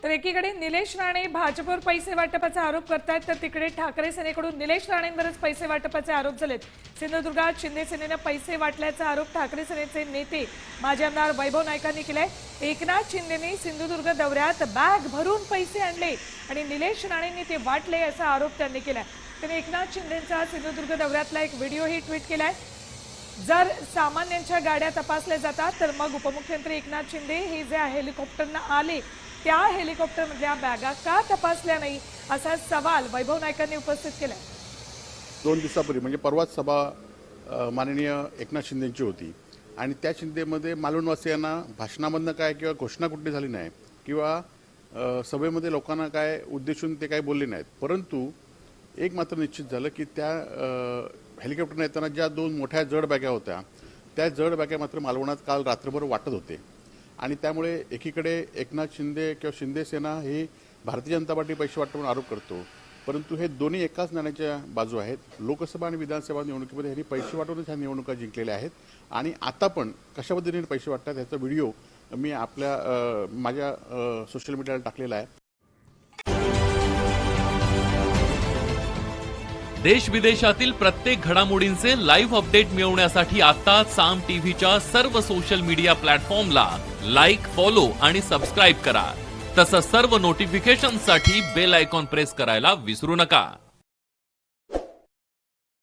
तर एकीकडे निलेश राणे भाजपवर पैसे वाटपाचा आरोप करतायत, तर तिकडे ठाकरे सेनेकडून निलेश राणेंवरच पैसे वाटपाचे आरोप झालेत। सिंधुदुर्गात शिंदे सेनेने पैसे वाटल्याचा आरोप ठाकरे सेनेचे नेते माजी आमदार वैभव नाईकांनी केलाय। एकनाथ शिंदेंनी सिंधुदुर्ग दौऱ्यात बॅग भरून पैसे आणले आणि निलेश राणेंनी ते वाटले असा आरोप त्यांनी केलाय। त्यांनी एकनाथ शिंदेंचा सिंधुदुर्ग दौऱ्यातला एक व्हिडिओही ट्विट केलाय। जर सामान्यांच्या गाड्या तपासल्या जातात तर मग उपमुख्यमंत्री एकनाथ शिंदे हे जे हेलिकॉप्टरने आले त्या हेलिकॉप्टरमधल्या बॅगा का तपासल्या नाही असा सवाल वैभव नाईकांनी उपस्थित केलाय। 2 दिवसापूर्वी म्हणजे परवाच सभा माननीय एकनाथ शिंदेंची होती आणि त्या शिंदेमध्ये मालवणवासियांना भाषणामधनं काय किंवा घोषणा कुठली झाली नाही किंवा सभेमध्ये लोकांना काय उद्देशून ते काय बोलले नाहीत, परंतु एक मात्र निश्चित झालं की त्या हेलिकॉप्टरने येताना ज्या 2 मोठ्या जड बॅगा होत्या त्या जड बॅगा मात्र मालवणात काल रात्रभर वाटत होते आणि त्यामुळे एकीकडे एकनाथ शिंदे किंवा शिंदे सेना ही भारतीय जनता पार्टी पैसे वाटप म्हणून आरोप करतो, परंतु हे दोन्ही एकाच नाण्याच्या बाजू आहेत। लोकसभा आणि विधानसभा निवडणुकीमध्ये ह्यांनी पैसे वाटूनच ह्या निवडणुका जिंकलेल्या आहेत आणि आता पण कशा पद्धतीने पैसे वाटतात ह्याचा व्हिडिओ मी माझ्या सोशल मीडियाला टाकलेला आहे। देश विदेशातील प्रत्येक घडामोडींचे लाईव्ह अपडेट मिळवण्यासाठी आता साम टीव्हीच्या सर्व सोशल मीडिया प्लॅटफॉर्मला लाईक, फॉलो आणि सबस्क्राईब करा। तसंच सर्व नोटिफिकेशनसाठी बेल आयकॉन प्रेस करायला विसरू नका।